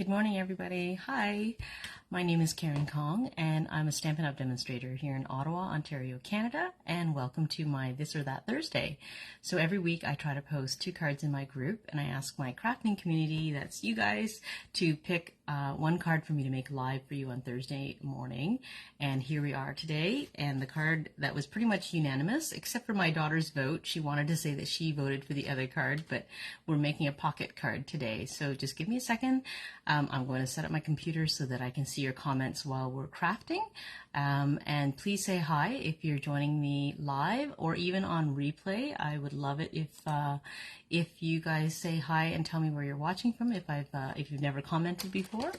Good morning, everybody. Hi, my name is Karen Kong, and I'm a Stampin' Up! Demonstrator here in Ottawa, Ontario, Canada, and welcome to my This or That Thursday. So every week I try to post 2 cards in my group, and I ask my crafting community, that's you guys, to pick one card for me to make live for you on Thursday morning. And here we are today, and the card that was pretty much unanimous, except for my daughter's vote. She wanted to say that she voted for the other card, but we're making a pocket card today. So just give me a second. I'm going to set up my computer so that I can see your comments while we're crafting. And please say hi if you're joining me live or even on replay. I would love it if you guys say hi and tell me where you're watching from. If you've never commented before,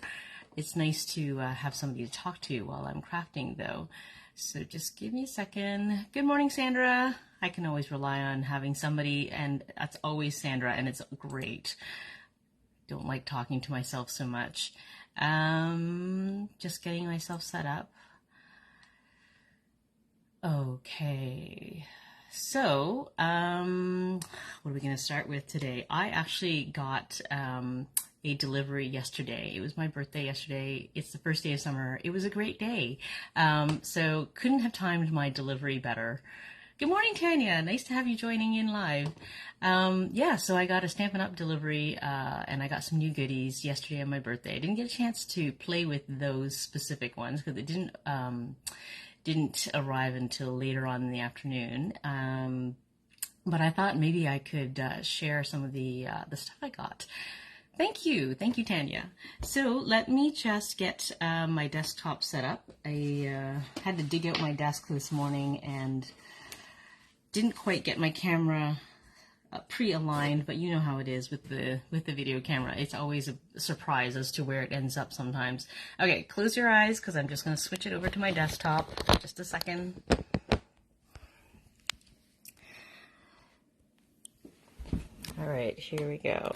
it's nice to have somebody to talk to while I'm crafting, though. So just give me a second. Good morning, Sandra. I can always rely on having somebody, and that's always Sandra, and it's great. Don't like talking to myself so much. Just getting myself set up. Okay, so what are we going to start with today? I actually got a delivery yesterday. It was my birthday yesterday. It's the first day of summer. It was a great day. So couldn't have timed my delivery better. Good morning, Tanya. Nice to have you joining in live. Yeah, so I got a Stampin' Up! Delivery, and I got some new goodies yesterday on my birthday. I didn't get a chance to play with those specific ones because it didn't arrive until later on in the afternoon. But I thought maybe I could share some of the stuff I got. Thank you, Tanya. So let me just get my desktop set up. I had to dig out my desk this morning and didn't quite get my camera pre-aligned, but you know how it is with the video camera. It's always a surprise as to where it ends up sometimes. Okay, close your eyes because I'm just going to switch it over to my desktop. Just a second. All right, here we go.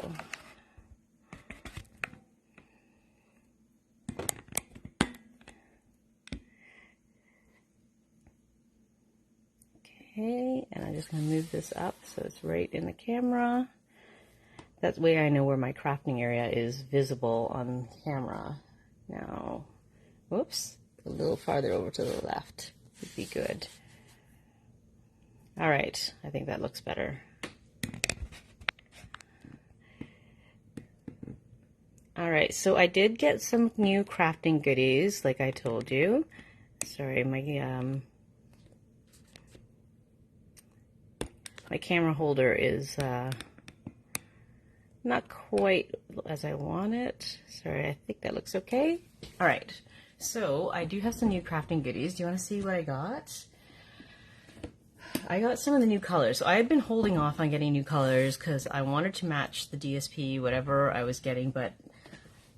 Okay, and I'm just going to move this up so it's right in the camera. That way I know where my crafting area is visible on camera. Now, whoops, a little farther over to the left would be good. All right, I think that looks better. All right, so I did get some new crafting goodies, like I told you. Sorry, my camera holder is not quite as I want it. Sorry, I think that looks okay. All right, so I do have some new crafting goodies. Do you want to see what I got? I got some of the new colors. So I had been holding off on getting new colors because I wanted to match the DSP, whatever I was getting, but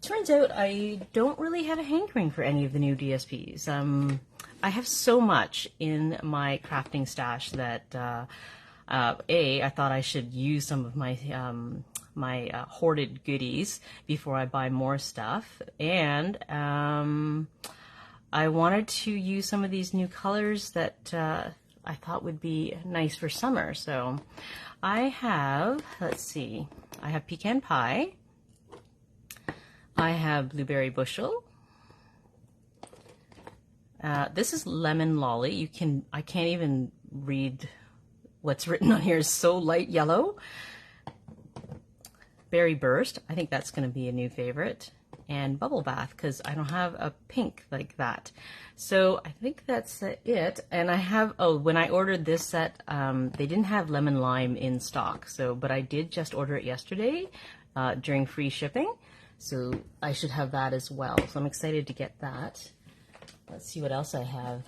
turns out I don't really have a hankering for any of the new DSPs. I have so much in my crafting stash that I thought I should use some of my hoarded goodies before I buy more stuff, and I wanted to use some of these new colors that I thought would be nice for summer. So I have, let's see, I have pecan pie, I have blueberry bushel. This is lemon lolly. I can't even read what's written on here. Is so light yellow. Berry burst. I think that's going to be a new favorite. And bubble bath, because I don't have a pink like that. So I think that's it. And I have, oh, when I ordered this set, they didn't have lemon lime in stock. So, but I did just order it yesterday during free shipping. So I should have that as well. So I'm excited to get that. Let's see what else I have.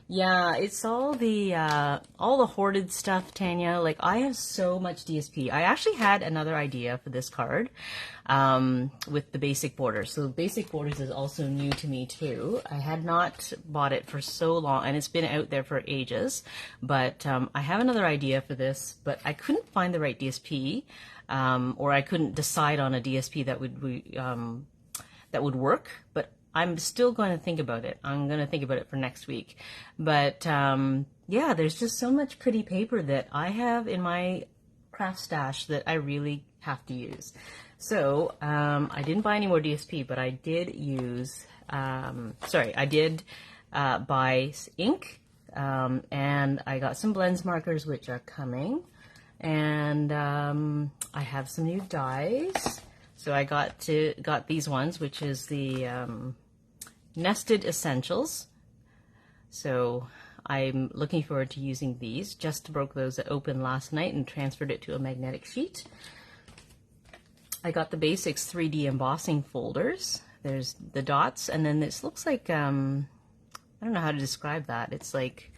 Yeah, it's all the hoarded stuff, Tanya. Like, I have so much DSP. I actually had another idea for this card with the basic borders. So basic borders is also new to me too. I had not bought it for so long, and it's been out there for ages. But I have another idea for this, but I couldn't find the right DSP, or I couldn't decide on a DSP that would work. But I'm still going to think about it. I'm going to think about it for next week. But yeah, there's just so much pretty paper that I have in my craft stash that I really have to use. So I didn't buy any more DSP, but I did use, I did buy ink, and I got some blends markers, which are coming, and I have some new dyes. So I got these ones, which is the Nested Essentials. So I'm looking forward to using these. Just broke those open last night and transferred it to a magnetic sheet. I got the Basics 3D embossing folders. There's the dots, and then this looks like, I don't know how to describe that. It's like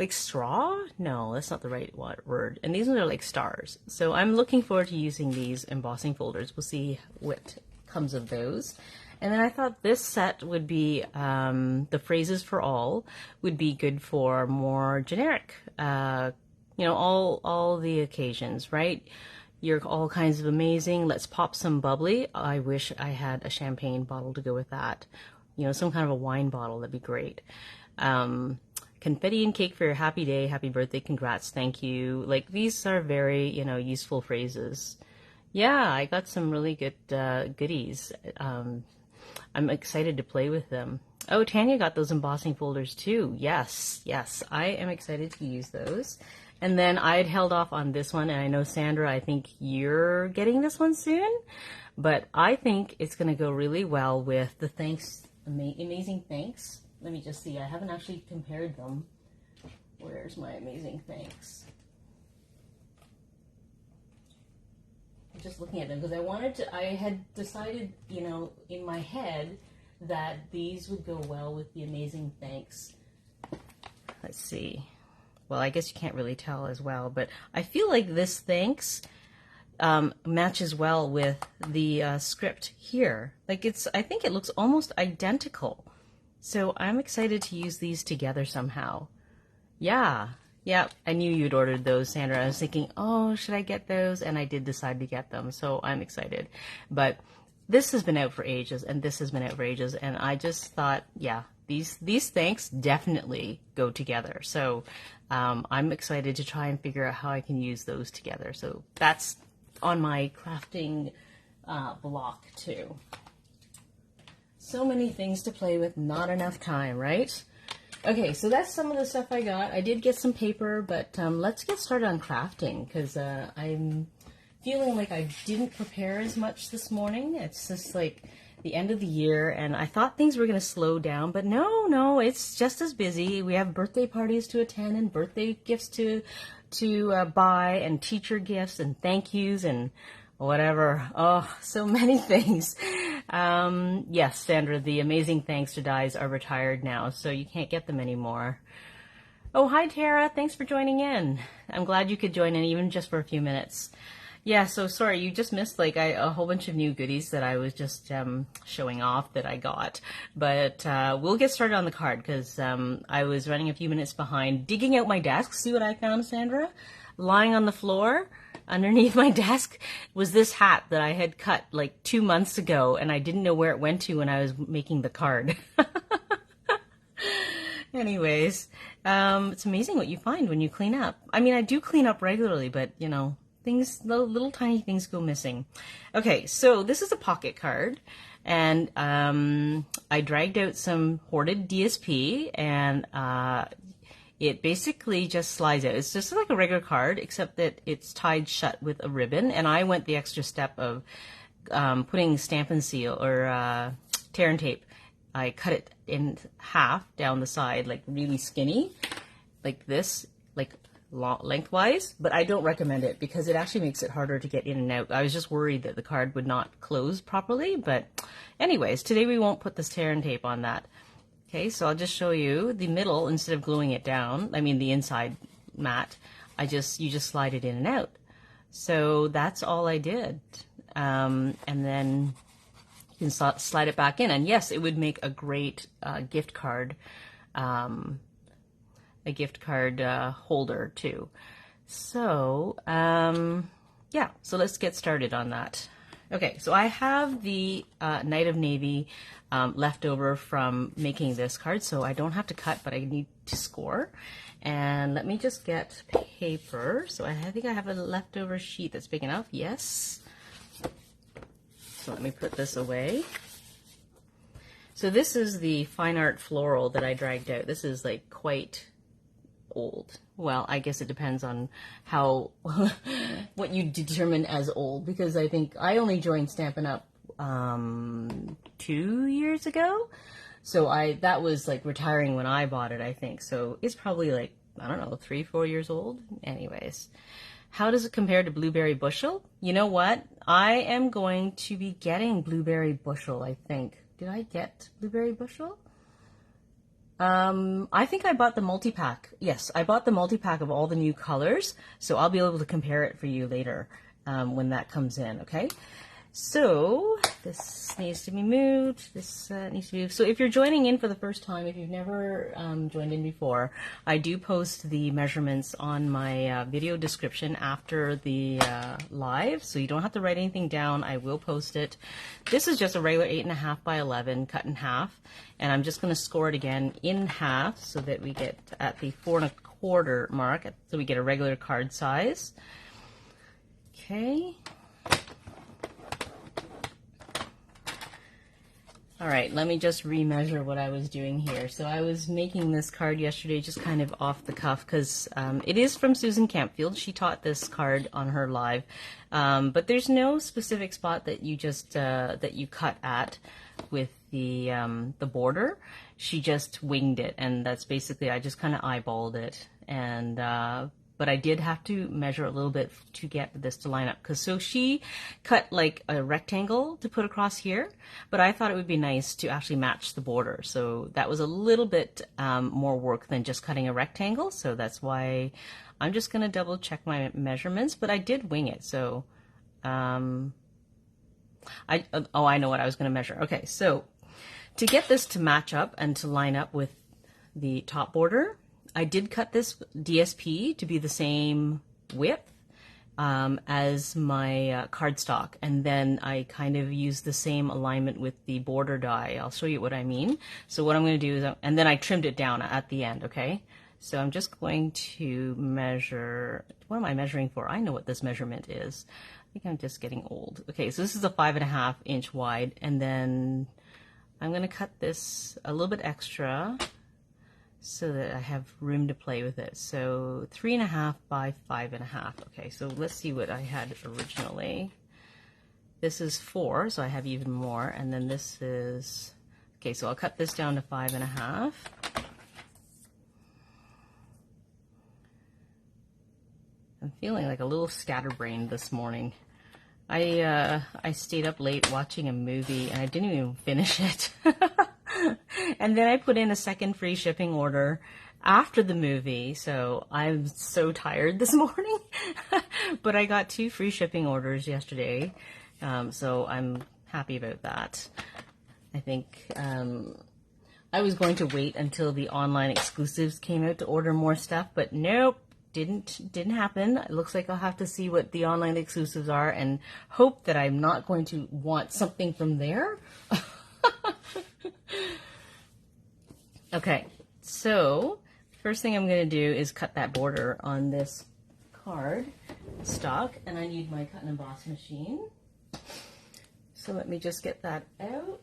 straw? No, that's not the right word. And these are like stars. So I'm looking forward to using these embossing folders. We'll see what comes of those. And then I thought this set would be, the Phrases for All would be good for more generic, you know, all the occasions, right? You're all kinds of amazing. Let's pop some bubbly. I wish I had a champagne bottle to go with that. You know, some kind of a wine bottle, that'd be great. Confetti and cake for your happy day, happy birthday, congrats, thank you. Like, these are very, you know, useful phrases. Yeah, I got some really good goodies. I'm excited to play with them. Oh, Tanya got those embossing folders too. Yes, yes, I am excited to use those. And then I had held off on this one, and I know, Sandra, I think you're getting this one soon, but I think it's going to go really well with the Amazing Thanks. Let me just see. I haven't actually compared them. Where's my Amazing Thanks? I'm just looking at them because I had decided, you know, in my head that these would go well with the Amazing Thanks. Let's see. Well, I guess you can't really tell as well, but I feel like this thanks matches well with the script here. Like, I think it looks almost identical. So I'm excited to use these together somehow. Yeah, I knew you'd ordered those, Sandra. I was thinking, oh, should I get those? And I did decide to get them, so I'm excited. But this has been out for ages, and this has been out for ages, and I just thought, yeah, these thanks definitely go together. So I'm excited to try and figure out how I can use those together. So that's on my crafting block too. So many things to play with, not enough time, right? Okay, so that's some of the stuff I got. I did get some paper, but let's get started on crafting, because I'm feeling like I didn't prepare as much this morning. It's just like the end of the year, and I thought things were going to slow down, but no, it's just as busy. We have birthday parties to attend, and birthday gifts to buy, and teacher gifts, and thank yous, and whatever. Oh, so many things. Yes, Sandra, the Amazing Thanks to dies are retired now, so you can't get them anymore. Oh, hi, Tara. Thanks for joining in. I'm glad you could join in, even just for a few minutes. Yeah, so sorry, you just missed like a whole bunch of new goodies that I was just showing off that I got. But we'll get started on the card, because I was running a few minutes behind digging out my desk. See what I found, Sandra? Lying on the floor underneath my desk was this hat that I had cut like 2 months ago, and I didn't know where it went to when I was making the card. Anyways, it's amazing what you find when you clean up. I mean, I do clean up regularly, but you know, little tiny things go missing. Okay, so this is a pocket card, and I dragged out some hoarded DSP, and it basically just slides out. It's just like a regular card, except that it's tied shut with a ribbon, and I went the extra step of putting Stampin' Seal or tear and tape. I cut it in half down the side, like really skinny, like this, like lengthwise, but I don't recommend it because it actually makes it harder to get in and out. I was just worried that the card would not close properly, but anyways, today we won't put this tear and tape on that. Okay, so I'll just show you the middle. Instead of gluing it down, I mean the inside mat, you just slide it in and out. So that's all I did, and then you can slide it back in, and yes, it would make a great gift card. A gift card holder too. So yeah, so let's get started on that. Okay, so I have the Night of Navy left over from making this card, so I don't have to cut, but I need to score. And let me just get paper. So I think I have a leftover sheet that's big enough. Yes. So let me put this away. So this is the Fine Art Floral that I dragged out. This is like quite old. Well, I guess it depends on how, what you determine as old, because I think I only joined Stampin' Up! 2 years ago. So that was like retiring when I bought it, I think. So it's probably like, I don't know, 3-4 years old. Anyways, how does it compare to Blueberry Bushel? You know what? I am going to be getting Blueberry Bushel, I think. Did I get Blueberry Bushel? I think I bought the multi-pack. Yes, I bought the multi-pack of all the new colors, so I'll be able to compare it for you later when that comes in, okay? So this needs to be moved. This needs to be moved. So if you're joining in for the first time, if you've never joined in before, I do post the measurements on my video description after the live, so you don't have to write anything down. I will post it. This is just a regular 8.5 by 11 cut in half, and I'm just going to score it again in half so that we get at the 4 1/4 mark, so we get a regular card size. Okay. All right, let me just remeasure what I was doing here. So I was making this card yesterday just kind of off the cuff because it is from Susan Campfield. She taught this card on her live, but there's no specific spot that you just that you cut at with the border. She just winged it, and that's basically, I just kind of eyeballed it, and but I did have to measure a little bit to get this to line up. So she cut like a rectangle to put across here, but I thought it would be nice to actually match the border. So that was a little bit more work than just cutting a rectangle. So that's why I'm just gonna double check my measurements, but I did wing it. So I know what I was gonna measure. Okay, so to get this to match up and to line up with the top border, I did cut this DSP to be the same width as my cardstock, and then I kind of used the same alignment with the border die. I'll show you what I mean. So what I'm going to do is, and then I trimmed it down at the end, okay? So I'm just going to measure, what am I measuring for? I know what this measurement is. I think I'm just getting old. Okay, so this is a 5.5 inch wide, and then I'm going to cut this a little bit extra so that I have room to play with it. So 3.5 by 5.5. Okay, so let's see what I had originally. This is 4, so I have even more, and then this is, okay, so I'll cut this down to 5.5. I'm feeling like a little scatterbrained this morning. I stayed up late watching a movie and I didn't even finish it. And then I put in a second free shipping order after the movie, so I'm so tired this morning. But I got 2 free shipping orders yesterday, so I'm happy about that. I think I was going to wait until the online exclusives came out to order more stuff, but nope, didn't happen. It looks like I'll have to see what the online exclusives are and hope that I'm not going to want something from there. Okay, so first thing I'm going to do is cut that border on this card stock, and I need my cut and emboss machine. So let me just get that out.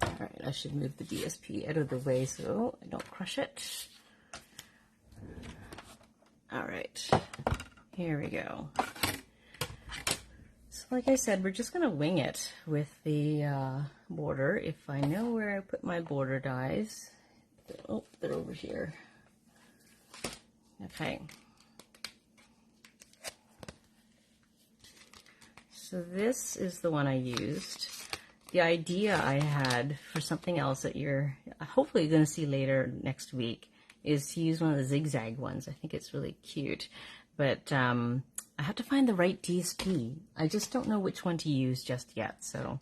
All right, I should move the DSP out of the way so I don't crush it. All right, here we go. Like I said, we're just going to wing it with the border. If I know where I put my border dies. Oh, they're over here. Okay. So this is the one I used. The idea I had for something else that you're hopefully going to see later next week is to use one of the zigzag ones. I think it's really cute. But I have to find the right DSP. I just don't know which one to use just yet. So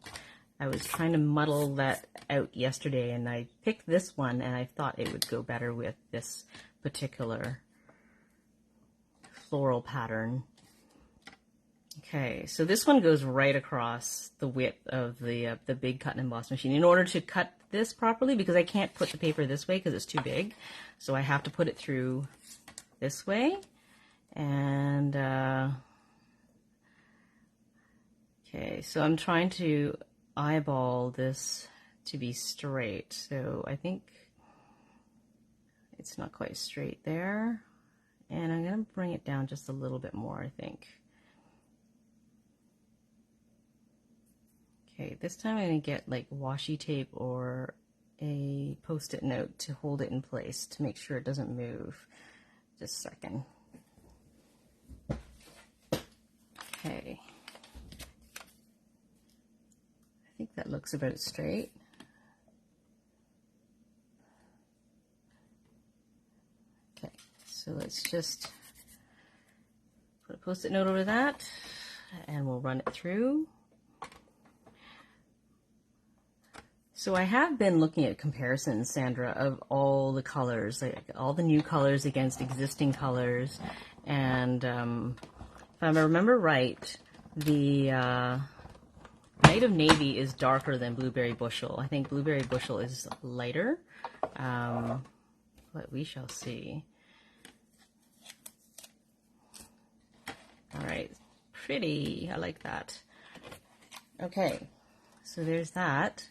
I was trying to muddle that out yesterday, and I picked this one, and I thought it would go better with this particular floral pattern. Okay, so this one goes right across the width of the big cut and emboss machine. In order to cut this properly, because I can't put the paper this way because it's too big, so I have to put it through this way. And okay, so I'm trying to eyeball this to be straight. So I think it's not quite straight there. And I'm going to bring it down just a little bit more, I think. Okay, this time I'm going to get like washi tape or a post-it note to hold it in place to make sure it doesn't move. Just a second. Okay. I think that looks about straight. Okay, so let's just put a post-it note over that and we'll run it through. So I have been looking at comparisons, Sandra, of all the colors, like all the new colors against existing colors. And if I remember right, the Night of Navy is darker than Blueberry Bushel. I think Blueberry Bushel is lighter, but we shall see. All right, pretty. I like that. Okay, so there's that.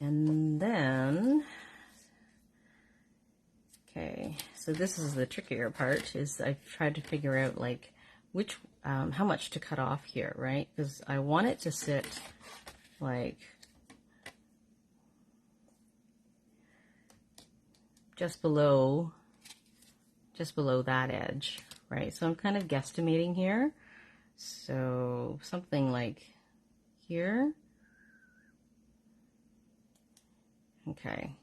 And then, okay, so this is the trickier part, is I've tried to figure out like which, how much to cut off here, right? Because I want it to sit like just below that edge, right? So I'm kind of guesstimating here. So something like here. Okay,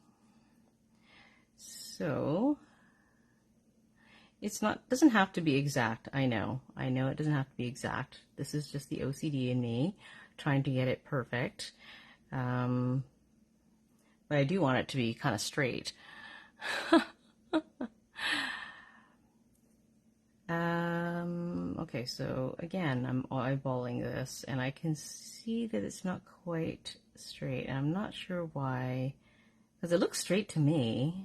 so it's not, doesn't have to be exact. I know it doesn't have to be exact. This is just the OCD in me trying to get it perfect. But I do want it to be kind of straight. Okay, so again, I'm eyeballing this and I can see that it's not quite straight. And I'm not sure why. Because it looks straight to me.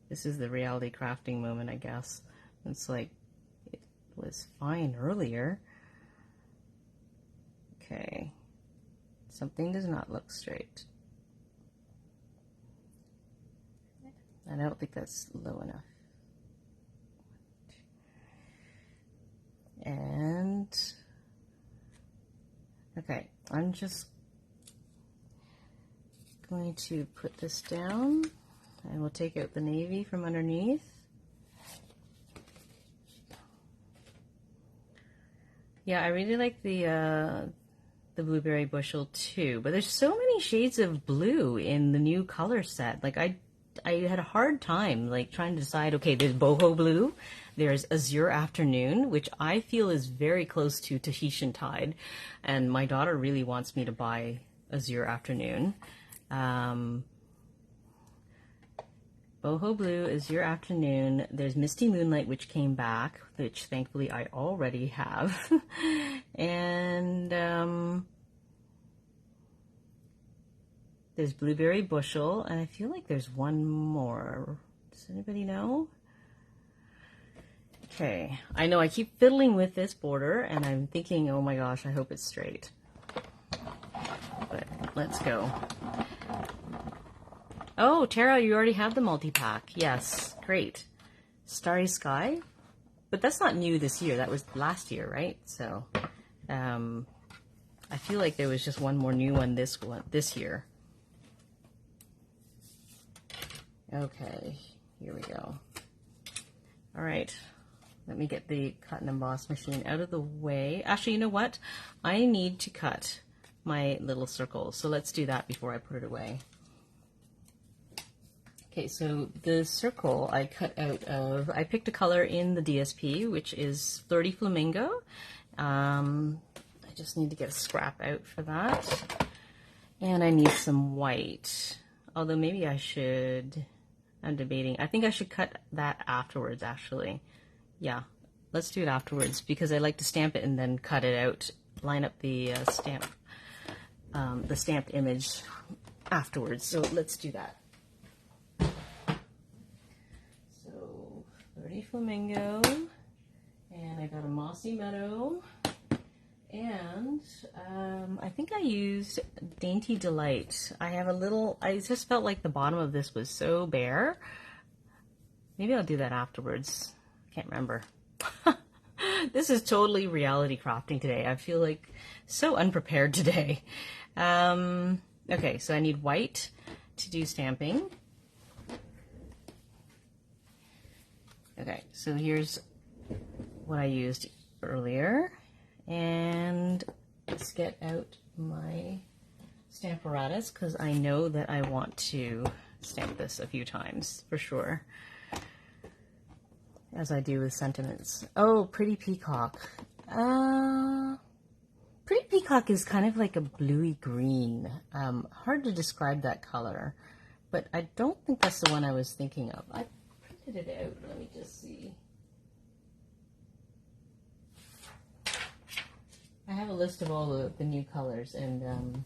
This is the reality crafting moment, I guess. It's like, it was fine earlier. Okay. Something does not look straight. And I don't think that's low enough. And, okay, I'm just going to put this down and we'll take out the navy from underneath. Yeah, I really like the Blueberry Bushel too, but there's so many shades of blue in the new color set. Like I had a hard time like trying to decide, okay, there's boho blue, there's azure afternoon, which I feel is very close to Tahitian tide, and my daughter really wants me to buy azure afternoon. Boho blue is your afternoon. There's misty moonlight, which came back, which thankfully I already have. And there's blueberry bushel, and I feel like there's one more. Does anybody know? Okay, I know I keep fiddling with this border and I'm thinking, oh my gosh, I hope it's straight. But let's go. Oh, Tara, you already have the multi-pack. Yes, great. Starry Sky. But that's not new this year. That was last year, right? So, I feel like there was just one more new one this year. Okay, here we go. All right, let me get the cut and emboss machine out of the way. Actually, you know what? I need to cut my little circles. So let's do that before I put it away. Okay, so the circle I cut out of, I picked a color in the DSP, which is Flirty Flamingo. I just need to get a scrap out for that. And I need some white. Although maybe I should, I'm debating. I think I should cut that afterwards, actually. Yeah, let's do it afterwards because I like to stamp it and then cut it out, line up the stamped image afterwards. So let's do that. So, Flirty Flamingo, and I got a Mossy Meadow, and I think I used Dainty Delight. I have a little, I just felt like the bottom of this was so bare. Maybe I'll do that afterwards. Can't remember. This is totally reality crafting today. I feel like so unprepared today. Okay, so I need white to do stamping. Okay, so here's what I used earlier. And let's get out my Stamparatus because I know that I want to stamp this a few times for sure, as I do with sentiments. Oh, Pretty Peacock. Pretty Peacock is kind of like a bluey green. Hard to describe that color, but I don't think that's the one I was thinking of. I printed it out. Let me just see. I have a list of all the new colors, and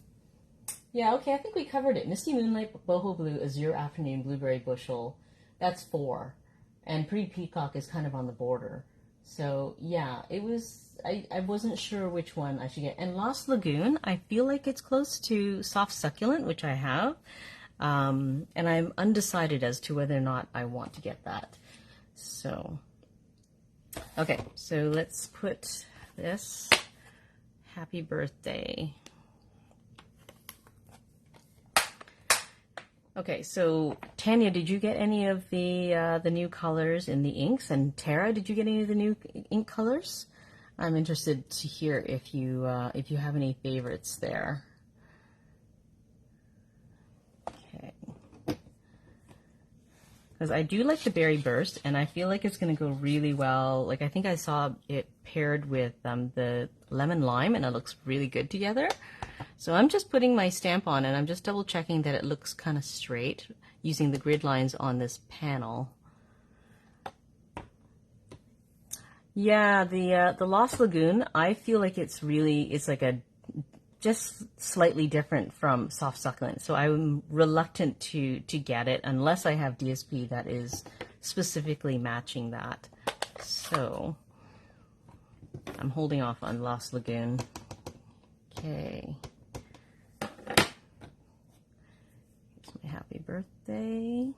yeah, okay, I think we covered it. Misty Moonlight, Boho Blue, Azure Afternoon, Blueberry Bushel. That's 4. And Pretty Peacock is kind of on the border. So, yeah, it was, I wasn't sure which one I should get. And Lost Lagoon, I feel like it's close to Soft Succulent, which I have. And I'm undecided as to whether or not I want to get that. So, okay, so let's put this. Happy birthday. Okay, so Tanya, did you get any of the new colors in the inks? And Tara, did you get any of the new ink colors? I'm interested to hear if you have any favorites there. Okay. Because I do like the Berry Burst, and I feel like it's going to go really well. Like, I think I saw it paired with the Lemon Lime, and it looks really good together. So I'm just putting my stamp on, and I'm just double checking that it looks kind of straight using the grid lines on this panel. Yeah, the Lost Lagoon, I feel like it's like a just slightly different from Soft Succulent. So I'm reluctant to get it unless I have DSP that is specifically matching that. So I'm holding off on Lost Lagoon. Okay. Here's my happy birthday.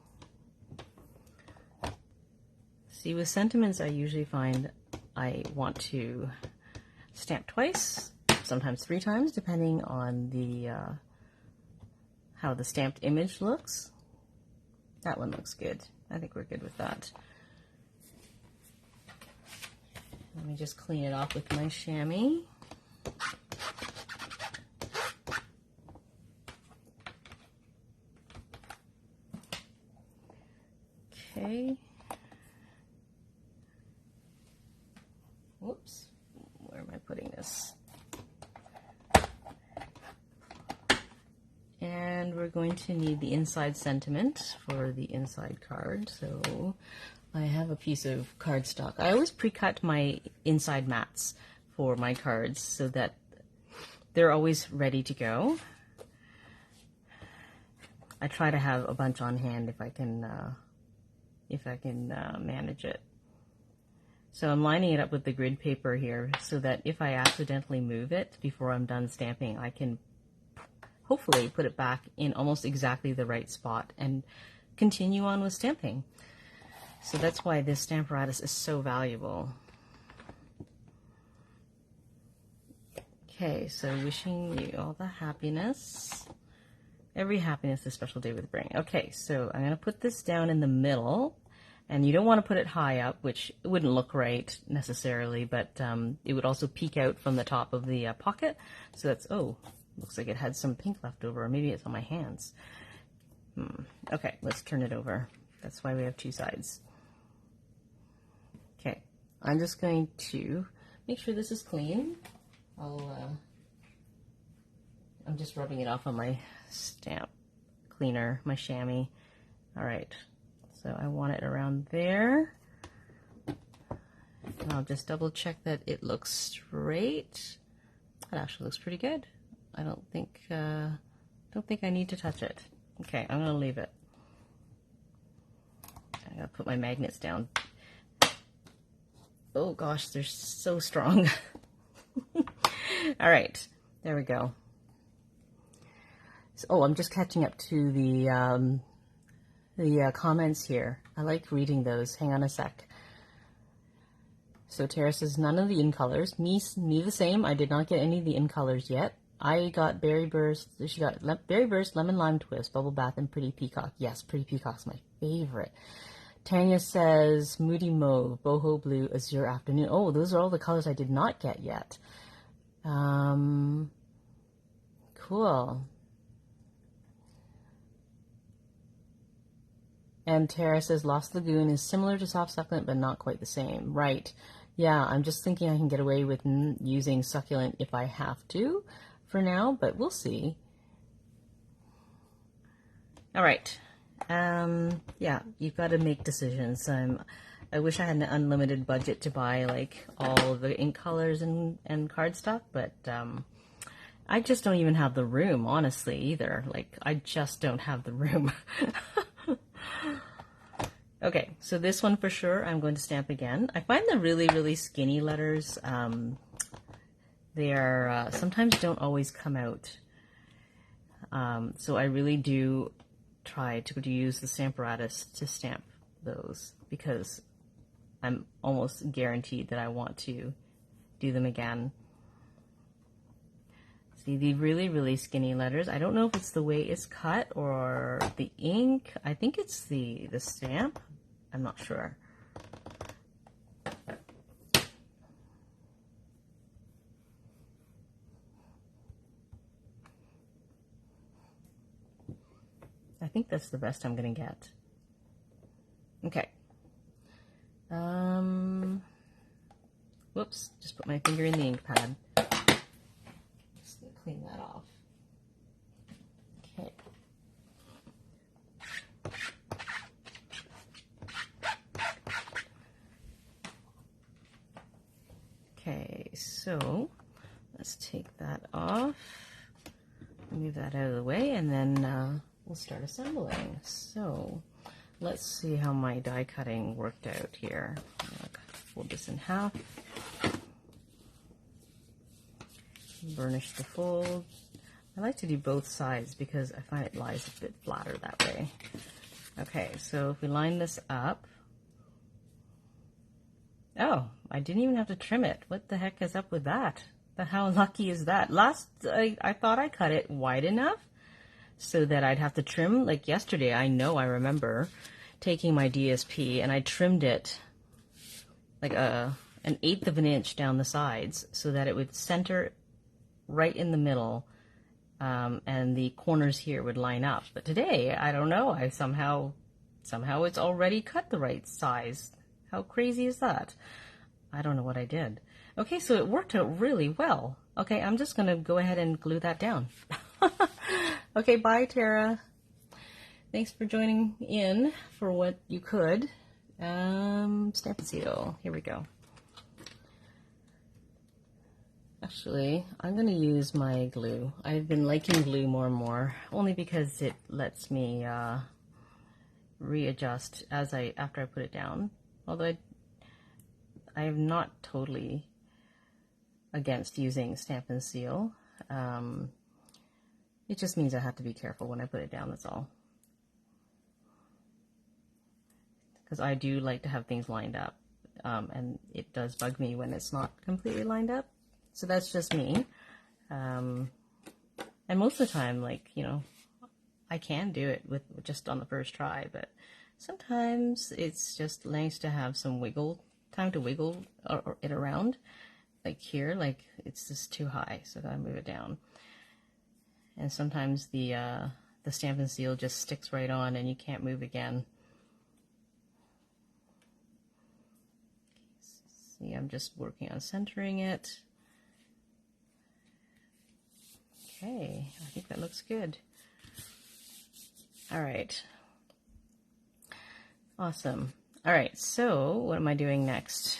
See, with sentiments, I usually find I want to stamp twice, sometimes 3 times, depending on the how the stamped image looks. That one looks good. I think we're good with that. Let me just clean it off with my chamois. Okay. Whoops. Where am I putting this? And we're going to need the inside sentiment for the inside card. So I have a piece of cardstock. I always pre-cut my inside mats for my cards so that they're always ready to go. I try to have a bunch on hand if I can manage it. So I'm lining it up with the grid paper here so that if I accidentally move it before I'm done stamping, I can hopefully put it back in almost exactly the right spot and continue on with stamping. So that's why this Stamparatus is so valuable. Okay, so wishing you all the happiness. Every happiness this special day would bring. Okay, so I'm going to put this down in the middle. And you don't want to put it high up, which wouldn't look right necessarily, but it would also peek out from the top of the pocket. So that's, oh, looks like it had some pink left over, or maybe it's on my hands. Okay, let's turn it over. That's why we have 2 sides. Okay, I'm just going to make sure this is clean. I'm just rubbing it off on my stamp cleaner, my chamois. All right. So I want it around there. And I'll just double check that it looks straight. It actually looks pretty good. I don't think I need to touch it. Okay, I'm gonna leave it. I gotta put my magnets down. Oh gosh, they're so strong. All right, there we go. So, oh, I'm just catching up to the comments here. I like reading those. Hang on a sec. So Tara says, none of the in colors. Me the same. I did not get any of the in colors yet. I got Berry Burst. She got Berry Burst, Lemon Lime Twist, Bubble Bath, and Pretty Peacock. Yes, Pretty Peacock's my favorite. Tanya says, Moody Mauve, Boho Blue, Azure Afternoon. Oh, those are all the colors I did not get yet. Cool. And Tara says, Lost Lagoon is similar to Soft Succulent, but not quite the same. Right. Yeah, I'm just thinking I can get away with using Succulent if I have to for now, but we'll see. All right. Yeah, you've got to make decisions. I wish I had an unlimited budget to buy like all of the ink colors and cardstock, but I just don't even have the room, honestly, either. Like, I just don't have the room. Okay, so this one for sure I'm going to stamp again. I find the really, really skinny letters, they are sometimes don't always come out. So I really do try to use the Stamparatus to stamp those because I'm almost guaranteed that I want to do them again. See, the really, really skinny letters. I don't know if it's the way it's cut or the ink. I think it's the stamp. I'm not sure. I think that's the best I'm gonna get. Okay. Whoops, just put my finger in the ink pad. Just gonna clean that off. Okay. Okay, so let's take that off, move that out of the way, and then we'll start assembling. So let's see how my die cutting worked out here. I'll fold this in half, burnish the fold. I like to do both sides because I find it lies a bit flatter that way. Okay, so if we line this up, oh, I didn't even have to trim it. What the heck is up with that? How lucky is that? I thought I cut it wide enough so that I'd have to trim. Like yesterday, I remember taking my DSP and I trimmed it like an 1/8 of an inch down the sides so that it would center right in the middle, and the corners here would line up. But today, I don't know, I somehow it's already cut the right size. How crazy is that? I don't know what I did. Okay, so it worked out really well. Okay, I'm just going to go ahead and glue that down. Okay, bye, Tara. Thanks for joining in for what you could. Stamparatus. Here we go. Actually, I'm going to use my glue. I've been liking glue more and more, only because it lets me readjust after I put it down. Although I am not totally against using Stamp and Seal. It just means I have to be careful when I put it down, that's all. Because I do like to have things lined up, and it does bug me when it's not completely lined up. So that's just me. And most of the time, like, you know, I can do it with just on the first try, but sometimes it's just nice to have some time to wiggle it around. Like here, like it's just too high, so I gotta move it down. And sometimes the Stamp and Seal just sticks right on and you can't move again. See, I'm just working on centering it. Okay, I think that looks good. All right. Awesome. All right, so what am I doing next?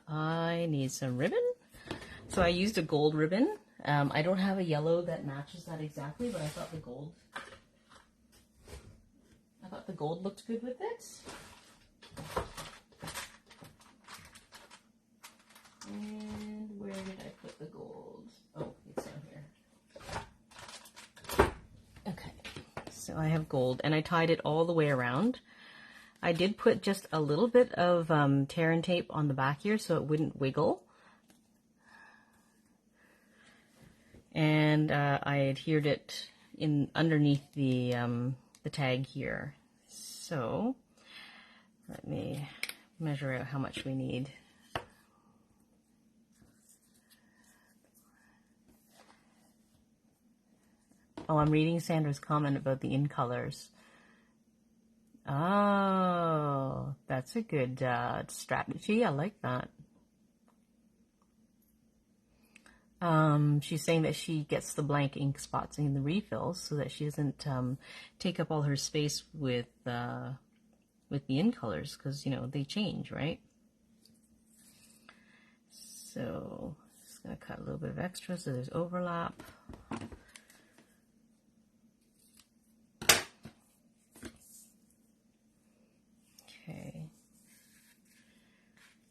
I need some ribbon. So I used a gold ribbon. I don't have a yellow that matches that exactly, but I thought the gold looked good with it. And where did I put the gold? Oh, it's down here. Okay, so I have gold, and I tied it all the way around. I did put just a little bit of tear and tape on the back here so it wouldn't wiggle. And I adhered it in underneath the tag here. So let me measure out how much we need. Oh, I'm reading Sandra's comment about the in colors. Oh, that's a good strategy. I like that. She's saying that she gets the blank ink spots in the refills so that she doesn't take up all her space with the in colors, because you know they change, right? So just gonna cut a little bit of extra so there's overlap. Okay.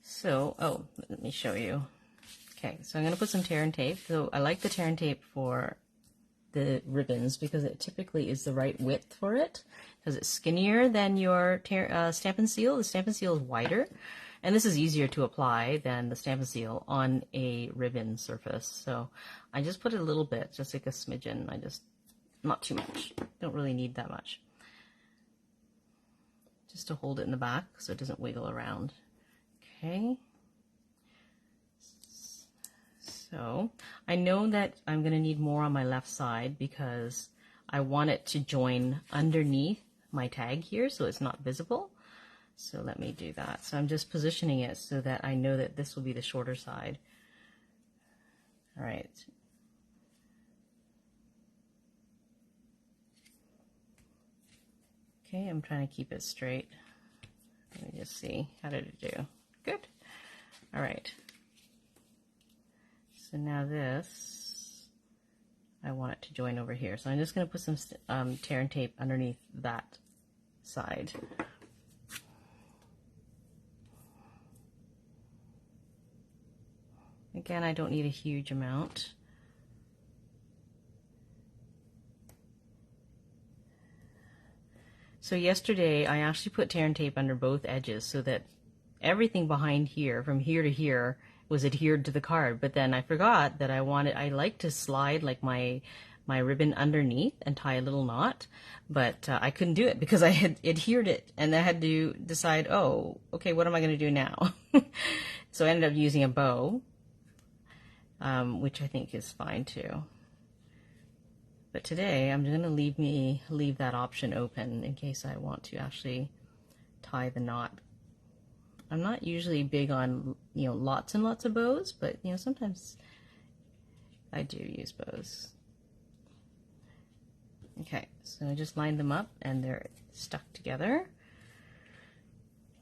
So, oh, let me show you. Okay, so I'm going to put some tear and tape. So I like the tear and tape for the ribbons because it typically is the right width for it, because it's skinnier than your Stamp and Seal. The Stamp and Seal is wider, and this is easier to apply than the Stamp and Seal on a ribbon surface. So I just put a little bit, just like a smidgen. Not too much. Don't really need that much. Just to hold it in the back so it doesn't wiggle around. Okay. So I know that I'm going to need more on my left side because I want it to join underneath my tag here so it's not visible. So let me do that. So I'm just positioning it so that I know that this will be the shorter side. All right. Okay, I'm trying to keep it straight. Let me just see. How did it do? Good. All right. So now this, I want it to join over here. So I'm just going to put some tear and tape underneath that side. Again, I don't need a huge amount. So yesterday I actually put tear and tape under both edges so that everything behind here, from here to here, was adhered to the card. But then I forgot that I like to slide like my ribbon underneath and tie a little knot, but I couldn't do it because I had adhered it, and I had to decide, oh, okay, what am I going to do now? So I ended up using a bow, which I think is fine too. But today I'm going to leave that option open in case I want to actually tie the knot. I'm not usually big on, lots and lots of bows, but, sometimes I do use bows. Okay, so I just lined them up and they're stuck together.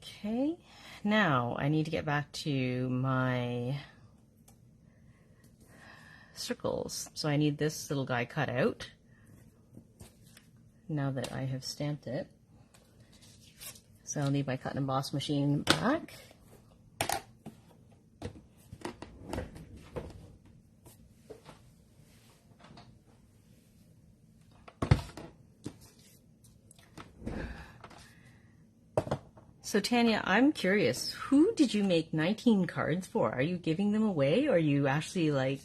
Okay, now I need to get back to my circles. So I need this little guy cut out now that I have stamped it. So I'll need my cut and emboss machine back. So Tanya, I'm curious, who did you make 19 cards for? Are you giving them away, or are you actually like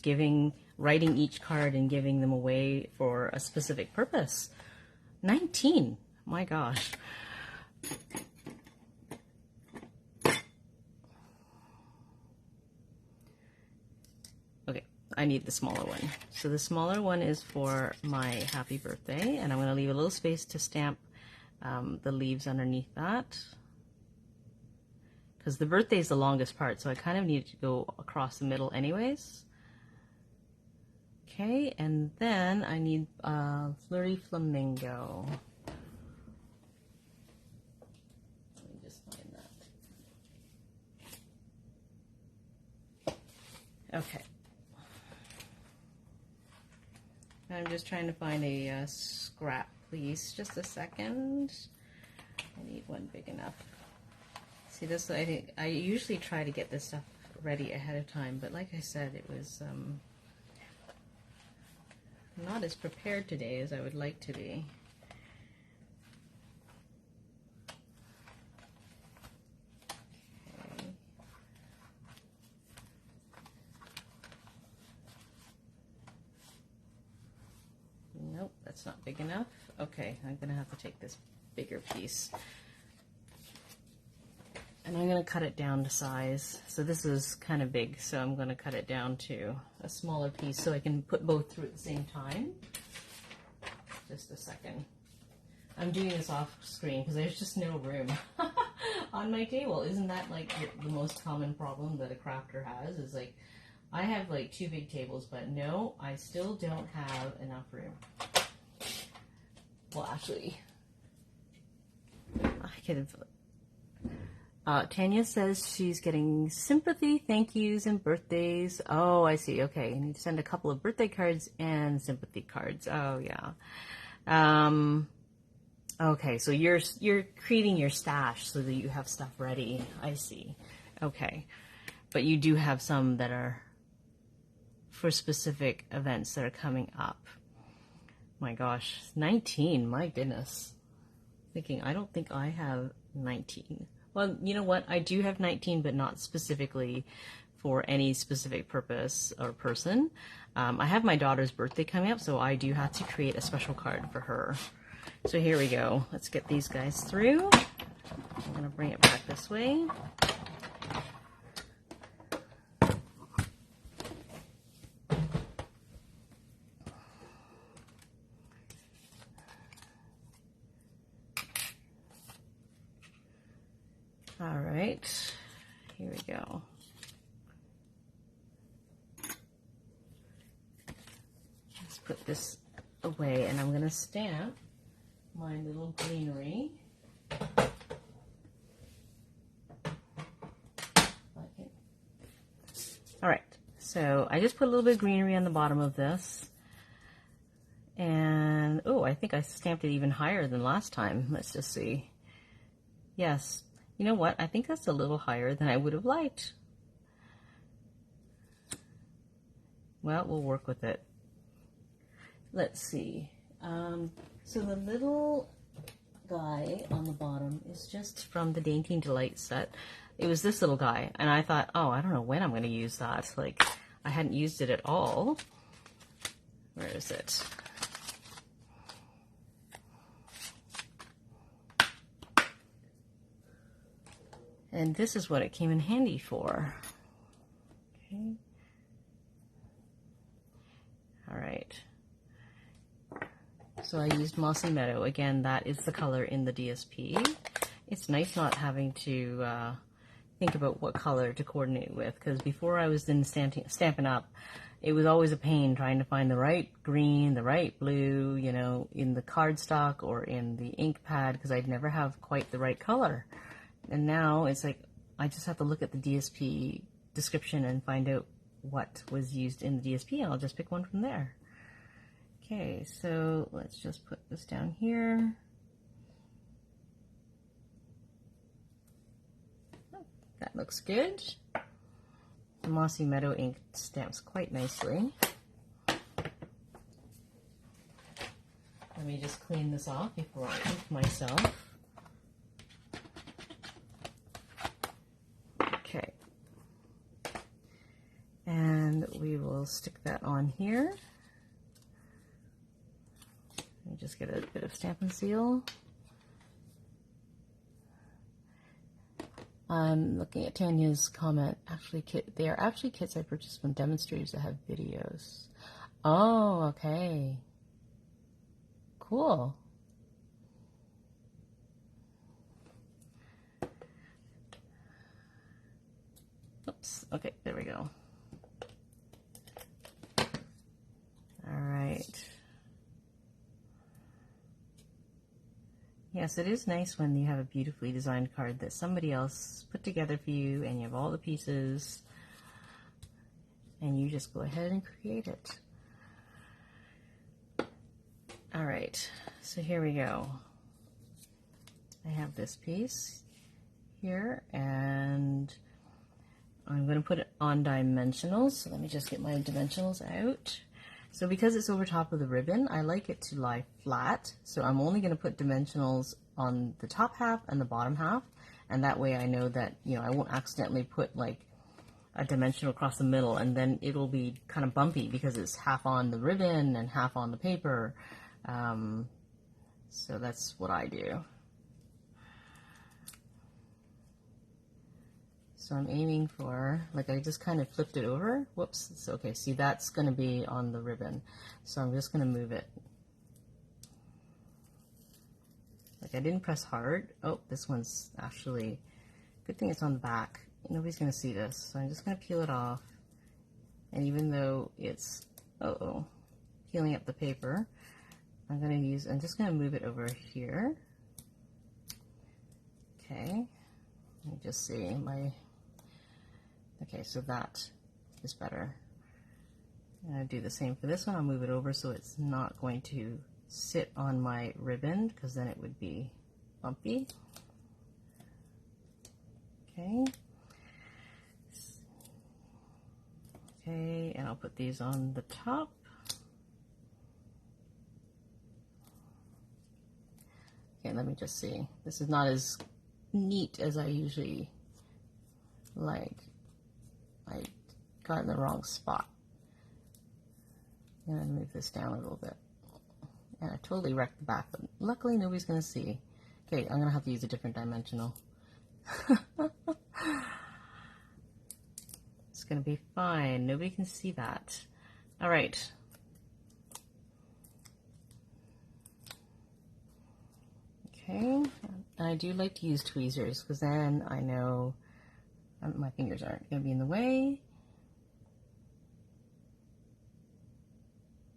writing each card and giving them away for a specific purpose? 19, my gosh. Okay, I need the smaller one. So the smaller one is for my happy birthday, and I'm going to leave a little space to stamp the leaves underneath that, because the birthday is the longest part, so I kind of need to go across the middle anyways. Okay, and then I need Flirty Flamingo. Okay. I'm just trying to find a scrap, please. Just a second. I need one big enough. See, this, I think, I usually try to get this stuff ready ahead of time, but like I said, it was not as prepared today as I would like to be. Okay. Nope, that's not big enough. Okay, I'm gonna have to take this bigger piece. And I'm going to cut it down to size. So this is kind of big, so I'm going to cut it down to a smaller piece so I can put both through at the same time. Just a second. I'm doing this off screen because there's just no room on my table. Isn't that like the most common problem that a crafter has? Is like, I have like 2 big tables, but no, I still don't have enough room. Well, actually, I could have... Tanya says she's getting sympathy, thank yous, and birthdays. Oh, I see. Okay, you need to send a couple of birthday cards and sympathy cards. Oh, yeah. Okay, so you're creating your stash so that you have stuff ready. I see. Okay, but you do have some that are for specific events that are coming up. My gosh, 19. My goodness. Thinking, I don't think I have 19. Well, you know what? I do have 19, but not specifically for any specific purpose or person. I have my daughter's birthday coming up, so I do have to create a special card for her. So here we go. Let's get these guys through. I'm going to bring it back this way. All right, here we go. Let's put this away, and I'm going to stamp my little greenery. All right, so I just put a little bit of greenery on the bottom of this. And, oh, I think I stamped it even higher than last time. Let's just see. Yes. You know what? I think that's a little higher than I would have liked. Well, we'll work with it. Let's see. So the little guy on the bottom is just from the Dainty Delight set. It was this little guy, and I thought, oh, I don't know when I'm going to use that. Like, I hadn't used it at all. Where is it? And this is what it came in handy for. Okay. All right. So I used Mossy Meadow. Again, that is the color in the DSP. It's nice not having to think about what color to coordinate with, because before I was in Stampin' Up, it was always a pain trying to find the right green, the right blue, you know, in the cardstock or in the ink pad, because I'd never have quite the right color. And now it's like, I just have to look at the DSP description and find out what was used in the DSP, and I'll just pick one from there. Okay, so let's just put this down here. Oh, that looks good. The Mossy Meadow ink stamps quite nicely. Let me just clean this off before I ink myself. Okay, and we will stick that on here. Let me just get a bit of Stampin' Seal. I'm looking at Tanya's comment. Actually, they are actually kits I purchased from demonstrators that have videos. Oh, okay. Cool. Oops. Okay, there we go. All right. Yes, it is nice when you have a beautifully designed card that somebody else put together for you and you have all the pieces and you just go ahead and create it. All right, so here we go. I have this piece here, and I'm going to put it on dimensionals. So let me just get my dimensionals out. So because it's over top of the ribbon, I like it to lie flat. So I'm only going to put dimensionals on the top half and the bottom half. And that way I know that, you know, I won't accidentally put like a dimensional across the middle, and then it'll be kind of bumpy because it's half on the ribbon and half on the paper. So that's what I do. So I'm aiming for, like, I just kind of flipped it over. Whoops, it's okay. See, that's going to be on the ribbon. So I'm just going to move it. Like, I didn't press hard. Oh, this one's actually, good thing it's on the back. Nobody's going to see this. So I'm just going to peel it off. And even though it's, peeling up the paper, I'm just going to move it over here. Okay. Let me just see okay, so that is better. And I do the same for this one. I'll move it over so it's not going to sit on my ribbon, because then it would be bumpy. Okay. Okay, and I'll put these on the top. Okay, let me just see. This is not as neat as I usually like. I got in the wrong spot. I'm gonna move this down a little bit. And I totally wrecked the back, but luckily nobody's gonna see. Okay, I'm gonna have to use a different dimensional. It's gonna be fine. Nobody can see that. All right. Okay, and I do like to use tweezers because then I know my fingers aren't going to be in the way.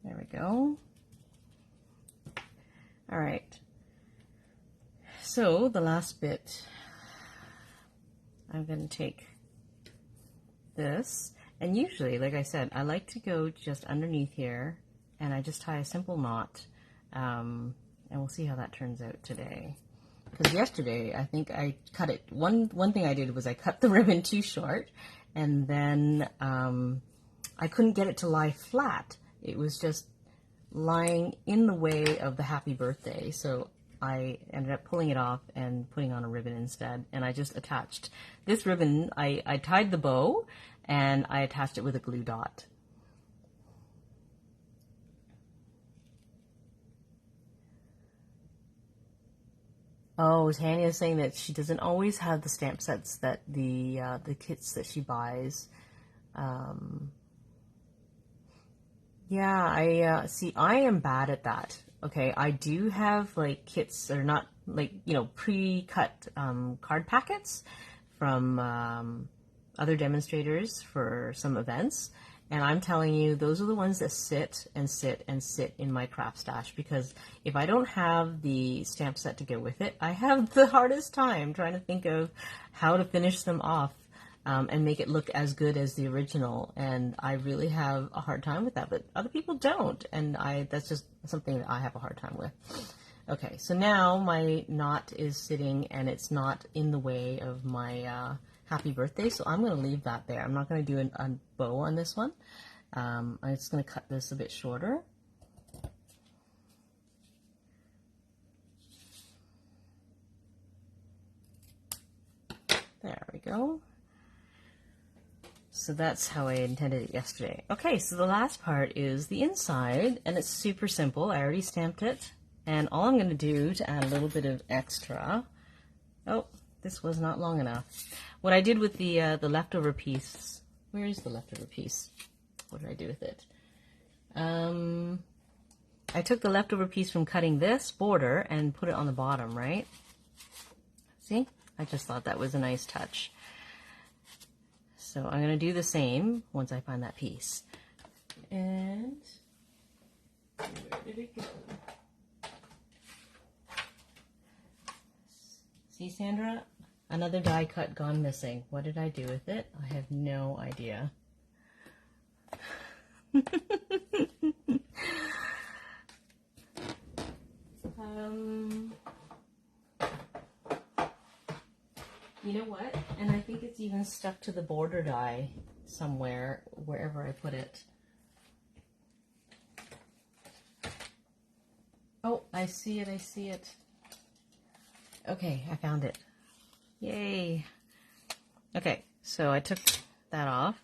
There we go. All right. So the last bit, I'm going to take this, and usually, like I said, I like to go just underneath here, and I just tie a simple knot, and we'll see how that turns out today. Because yesterday, I think I cut it. One thing I did was I cut the ribbon too short, and then I couldn't get it to lie flat. It was just lying in the way of the happy birthday. So I ended up pulling it off and putting on a ribbon instead. And I just attached this ribbon. I tied the bow, and I attached it with a glue dot. Oh, Tanya is saying that she doesn't always have the stamp sets that the kits that she buys. Yeah, I see. I am bad at that. Okay, I do have like kits that are not like, you know, pre-cut card packets from other demonstrators for some events. And I'm telling you, those are the ones that sit and sit and sit in my craft stash, because if I don't have the stamp set to go with it, I have the hardest time trying to think of how to finish them off and make it look as good as the original. And I really have a hard time with that, but other people don't. And that's just something that I have a hard time with. Okay, so now my knot is sitting and it's not in the way of my happy birthday, so I'm going to leave that there. I'm not going to do a bow on this one. I'm just going to cut this a bit shorter. There we go. So that's how I intended it yesterday. Okay, so the last part is the inside, and it's super simple. I already stamped it, and all I'm going to do to add a little bit of extra, oh, this was not long enough. What I did with the leftover piece, where is the leftover piece? What did I do with it? I took the leftover piece from cutting this border and put it on the bottom, right? See? I just thought that was a nice touch. So I'm going to do the same once I find that piece. And where did it go? See, Sandra? Another die cut gone missing. What did I do with it? I have no idea. You know what? And I think it's even stuck to the border die somewhere, wherever I put it. Oh, I see it, I see it. Okay, I found it. Yay. Okay, so I took that off.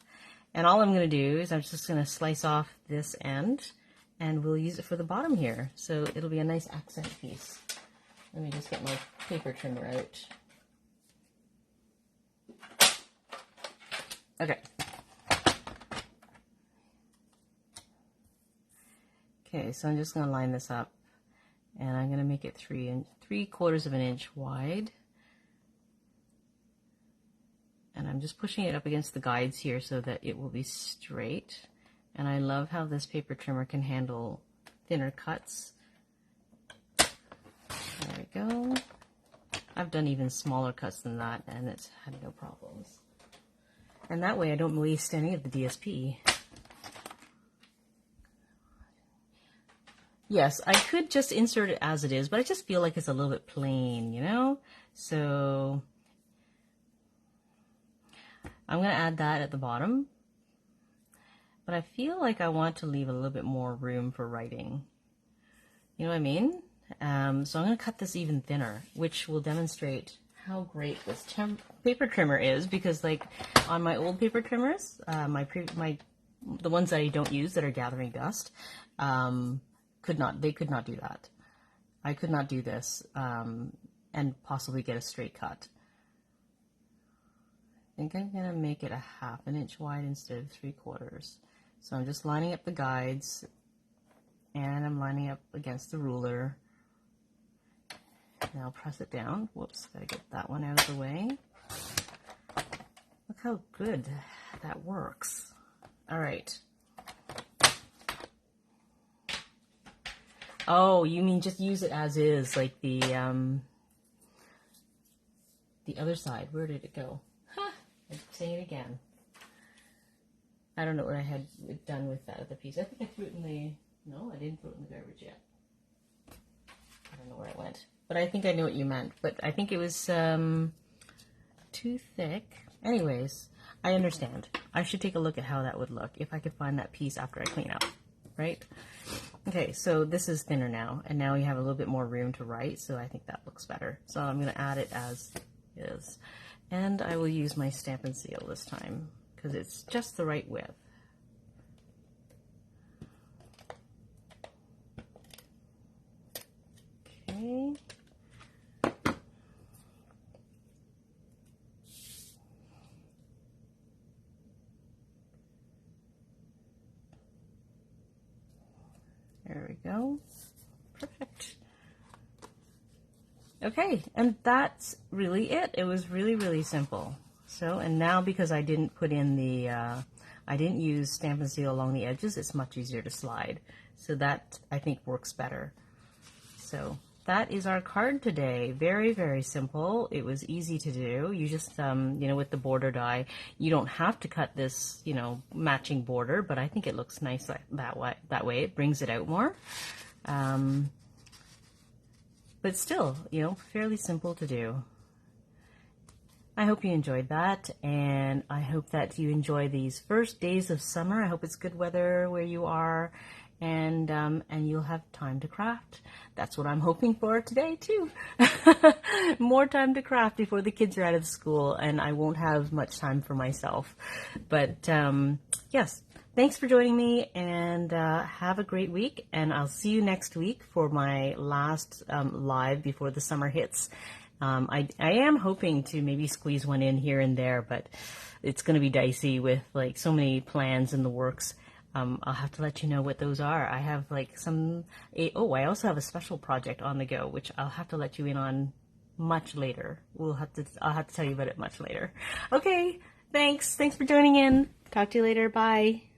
And all I'm going to do is I'm just going to slice off this end, and we'll use it for the bottom here. So it'll be a nice accent piece. Let me just get my paper trimmer out. Okay. Okay, so I'm just going to line this up, and I'm going to make it 3/4 of an inch wide. And I'm just pushing it up against the guides here so that it will be straight. And I love how this paper trimmer can handle thinner cuts. There we go. I've done even smaller cuts than that, and it's had no problems. And that way I don't waste any of the DSP. Yes, I could just insert it as it is, but I just feel like it's a little bit plain, you know? So I'm going to add that at the bottom. But I feel like I want to leave a little bit more room for writing. You know what I mean? So I'm going to cut this even thinner, which will demonstrate how great this paper trimmer is, because like on my old paper trimmers, the ones that I don't use that are gathering dust, they could not do that. I could not do this and possibly get a straight cut. I think I'm going to make it a 1/2 inch wide instead of 3/4. So I'm just lining up the guides, and I'm lining up against the ruler. Now I'll press it down. Whoops, gotta get that one out of the way. Look how good that works. All right. Oh, you mean just use it as is, like the other side. Where did it go? Ha! I'm saying it again. I don't know what I had done with that other piece. I think I threw it in the... No, I didn't throw it in the garbage yet. I don't know where it went. But I think I know what you meant. But I think it was too thick. Anyways, I understand. I should take a look at how that would look if I could find that piece after I clean up, right? Okay, so this is thinner now, and now you have a little bit more room to write, so I think that looks better. So I'm going to add it as is. And I will use my Stampin' Seal this time, because it's just the right width. Okay. There we go. Perfect. Okay, and that's really it. It was really, really simple. So, and now because I didn't put in the, I didn't use Stampin' Seal along the edges, it's much easier to slide. So that, I think, works better. So that is our card today. Very, very simple. It was easy to do. You just, you know, with the border die, you don't have to cut this, you know, matching border, but I think it looks nice that way. It brings it out more. But still, you know, fairly simple to do. I hope you enjoyed that, and I hope that you enjoy these first days of summer. I hope it's good weather where you are, and you'll have time to craft. That's what I'm hoping for today too. More time to craft before the kids are out of school, and I won't have much time for myself. But yes, thanks for joining me, and have a great week, and I'll see you next week for my last live before the summer hits. I am hoping to maybe squeeze one in here and there, but it's going to be dicey with like so many plans in the works. I'll have to let you know what those are. I have like I also have a special project on the go, which I'll have to let you in on much later. I'll have to tell you about it much later. Okay, thanks for joining in. Talk to you later. Bye.